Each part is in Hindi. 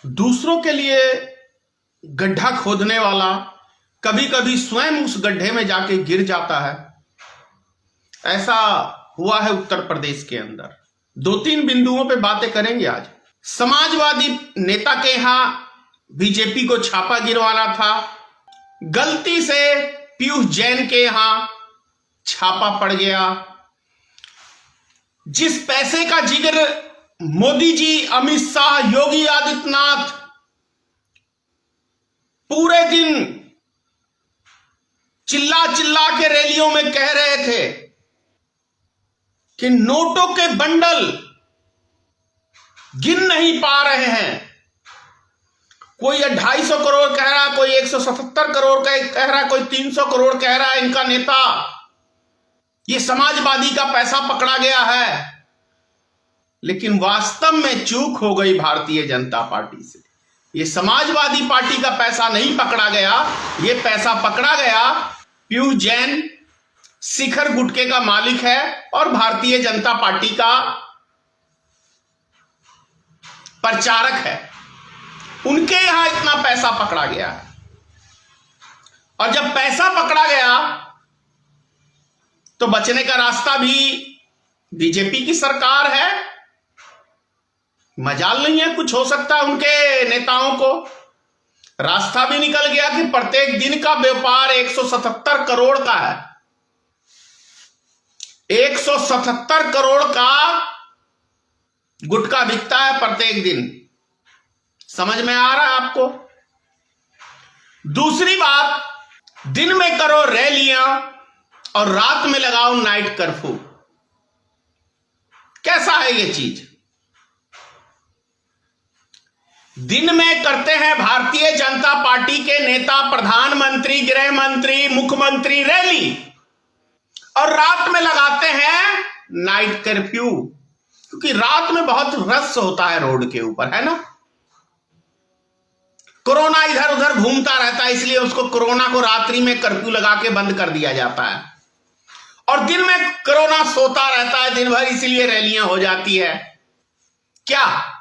दूसरों के लिए गड्ढा खोदने वाला कभी कभी स्वयं उस गड्ढे में जाके गिर जाता है। ऐसा हुआ है उत्तर प्रदेश के अंदर। दो तीन बिंदुओं पे बातें करेंगे आज। समाजवादी नेता के यहां बीजेपी को छापा गिरवाना था, गलती से पीयूष जैन के यहां छापा पड़ गया। जिस पैसे का जिक्र मोदी जी, अमित शाह, योगी आदित्यनाथ पूरे दिन चिल्ला चिल्ला के रैलियों में कह रहे थे कि नोटों के बंडल गिन नहीं पा रहे हैं। कोई 250 करोड़ कह रहा, कोई 177 करोड़ कह रहा, कोई 300 करोड़ कह रहा है इनका नेता। ये समाजवादी का पैसा पकड़ा गया है, लेकिन वास्तव में चूक हो गई भारतीय जनता पार्टी से। ये समाजवादी पार्टी का पैसा नहीं पकड़ा गया, ये पैसा पकड़ा गया पीयूष जैन, शिखर गुटके का मालिक है और भारतीय जनता पार्टी का प्रचारक है। उनके यहां इतना पैसा पकड़ा गया है। और जब पैसा पकड़ा गया तो बचने का रास्ता भी बीजेपी की सरकार है। मजाल नहीं है, कुछ हो सकता है उनके नेताओं को। रास्ता भी निकल गया कि प्रत्येक दिन का व्यापार 177 करोड़ का है। 177 करोड़ का गुटखा बिकता है प्रत्येक दिन। समझ में आ रहा है आपको? दूसरी बात, दिन में करो रैलियां और रात में लगाओ नाइट कर्फ्यू। कैसा है ये चीज? दिन में करते हैं भारतीय जनता पार्टी के नेता, प्रधानमंत्री, गृह मंत्री, मुख्यमंत्री रैली, और रात में लगाते हैं नाइट कर्फ्यू, क्योंकि रात में बहुत रश होता है रोड के ऊपर, है ना। कोरोना इधर उधर घूमता रहता है, इसलिए उसको कोरोना को रात्रि में कर्फ्यू लगा के बंद कर दिया जाता है। और दिन में कोरोना सोता रहता है दिन भर, इसीलिए रैलियां हो जाती है। क्या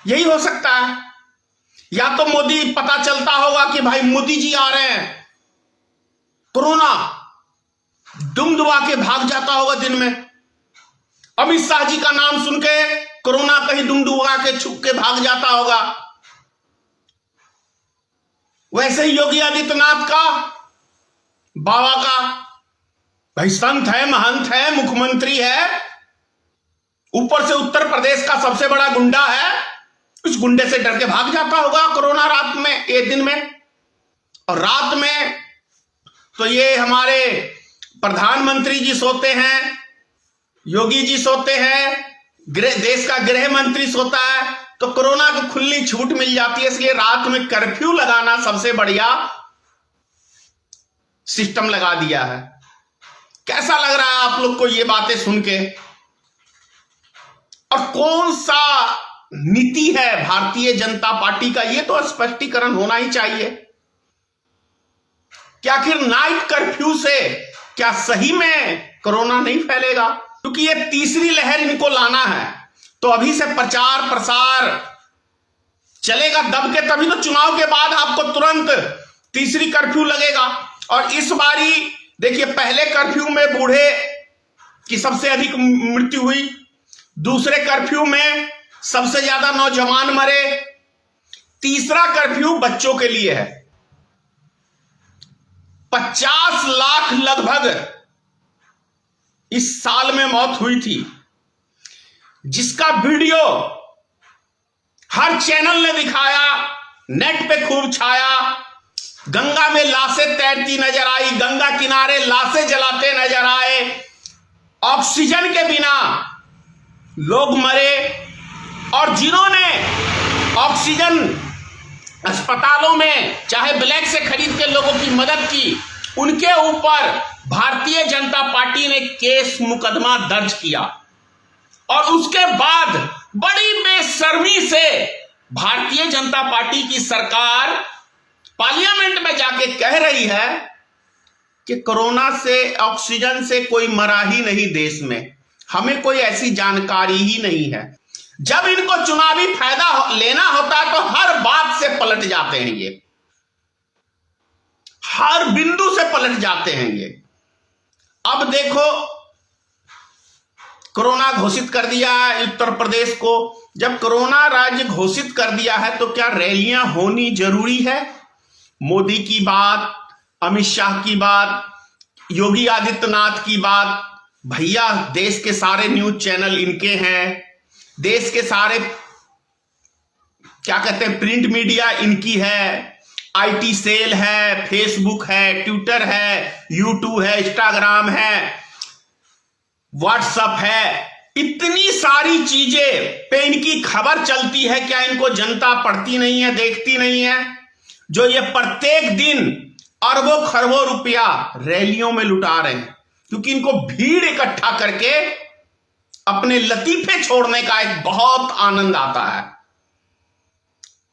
यही हो सकता है? या तो मोदी, पता चलता होगा कि भाई मोदी जी आ रहे हैं, कोरोना दुम दुबा के भाग जाता होगा दिन में। अमित शाह जी का नाम सुन के कोरोना कहीं दुम दुबा के छुप के भाग जाता होगा। वैसे ही योगी आदित्यनाथ का, बाबा का, भाई संत है, महंत है, मुख्यमंत्री है, ऊपर से उत्तर प्रदेश का सबसे बड़ा गुंडा है, उस गुंडे से डर के भाग जाता होगा कोरोना रात में, एक दिन में। और रात में तो ये हमारे प्रधानमंत्री जी सोते हैं, योगी जी सोते हैं, देश का गृह मंत्री सोता है, तो कोरोना को खुली छूट मिल जाती है। इसलिए रात में कर्फ्यू लगाना सबसे बढ़िया सिस्टम लगा दिया है। कैसा लग रहा है आप लोग को ये बातें सुन के? और कौन सा नीति है भारतीय जनता पार्टी का, ये तो स्पष्टीकरण होना ही चाहिए। क्या आखिर नाइट कर्फ्यू से क्या सही में कोरोना नहीं फैलेगा? क्योंकि ये तीसरी लहर इनको लाना है, तो अभी से प्रचार प्रसार चलेगा दब के, तभी तो चुनाव के बाद आपको तुरंत तीसरी कर्फ्यू लगेगा। और इस बारी देखिए, पहले कर्फ्यू में बूढ़े की सबसे अधिक मृत्यु हुई, दूसरे कर्फ्यू में सबसे ज्यादा नौजवान मरे, तीसरा कर्फ्यू बच्चों के लिए है। 50 लाख लगभग इस साल में मौत हुई थी, जिसका वीडियो हर चैनल ने दिखाया, नेट पे खूब छाया। गंगा में लाशें तैरती नजर आई, गंगा किनारे लाशें जलाते नजर आए, ऑक्सीजन के बिना लोग मरे। और जिन्होंने ऑक्सीजन अस्पतालों में चाहे ब्लैक से खरीद के लोगों की मदद की, उनके ऊपर भारतीय जनता पार्टी ने केस मुकदमा दर्ज किया। और उसके बाद बड़ी बेशर्मी से भारतीय जनता पार्टी की सरकार पार्लियामेंट में जाके कह रही है कि कोरोना से, ऑक्सीजन से कोई मरा ही नहीं देश में, हमें कोई ऐसी जानकारी ही नहीं है। जब इनको चुनावी फायदा लेना होता है तो हर बात से पलट जाते हैं ये, हर बिंदु से पलट जाते हैं ये। अब देखो, कोरोना घोषित कर दिया है उत्तर प्रदेश को। जब कोरोना राज्य घोषित कर दिया है तो क्या रैलियां होनी जरूरी है? मोदी की बात, अमित शाह की बात, योगी आदित्यनाथ की बात, भैया देश के सारे न्यूज चैनल इनके हैं, देश के सारे क्या कहते हैं प्रिंट मीडिया इनकी है, आईटी सेल है, फेसबुक है, ट्विटर है, यूट्यूब है, इंस्टाग्राम है, व्हाट्सएप है, इतनी सारी चीजें पे इनकी खबर चलती है। क्या इनको जनता पढ़ती नहीं है, देखती नहीं है? जो ये प्रत्येक दिन अरबों खरबों रुपया रैलियों में लुटा रहे हैं, क्योंकि इनको भीड़ इकट्ठा करके अपने लतीफे छोड़ने का एक बहुत आनंद आता है।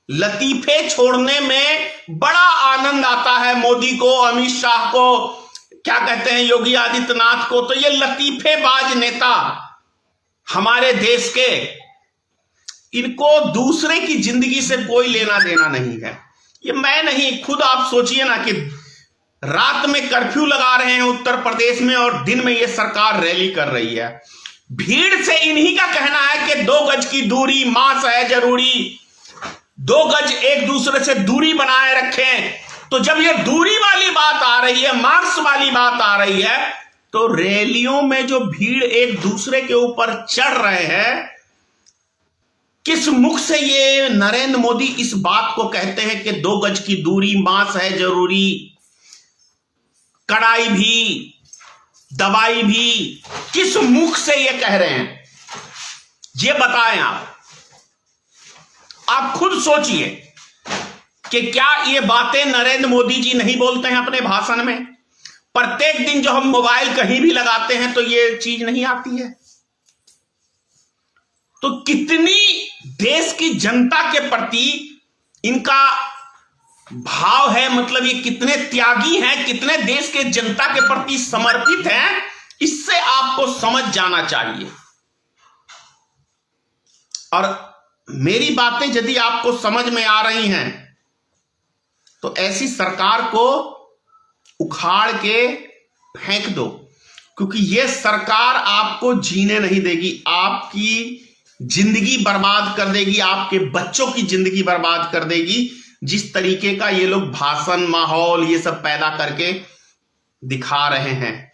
लतीफे छोड़ने में बड़ा आनंद आता है मोदी को, अमित शाह को, क्या कहते हैं योगी आदित्यनाथ को। तो ये लतीफेबाज नेता हमारे देश के, इनको दूसरे की जिंदगी से कोई लेना देना नहीं है। ये मैं नहीं, खुद आप सोचिए ना कि रात में कर्फ्यू लगा रहे हैं उत्तर प्रदेश में और दिन में ये सरकार रैली कर रही है। भीड़ से इन्हीं का कहना है कि 2 गज की दूरी, मास्क है जरूरी, 2 गज एक दूसरे से दूरी बनाए रखें। तो जब ये दूरी वाली बात आ रही है, मास्क वाली बात आ रही है, तो रैलियों में जो भीड़ एक दूसरे के ऊपर चढ़ रहे हैं, किस मुख से ये नरेंद्र मोदी इस बात को कहते हैं कि 2 गज की दूरी, मास्क है जरूरी, कड़ाई भी, दवाई भी, किस मुख से ये कह रहे हैं? ये बताएं आप खुद सोचिए कि क्या ये बातें नरेंद्र मोदी जी नहीं बोलते हैं अपने भाषण में? प्रत्येक दिन जो हम मोबाइल कहीं भी लगाते हैं तो ये चीज नहीं आती है। तो कितनी देश की जनता के प्रति इनका भाव है, मतलब ये कितने त्यागी हैं, कितने देश के जनता के प्रति समर्पित हैं, इससे आपको समझ जाना चाहिए। और मेरी बातें यदि आपको समझ में आ रही हैं तो ऐसी सरकार को उखाड़ के फेंक दो, क्योंकि यह सरकार आपको जीने नहीं देगी, आपकी जिंदगी बर्बाद कर देगी, आपके बच्चों की जिंदगी बर्बाद कर देगी। जिस तरीके का ये लोग भाषण, माहौल ये सब पैदा करके दिखा रहे हैं।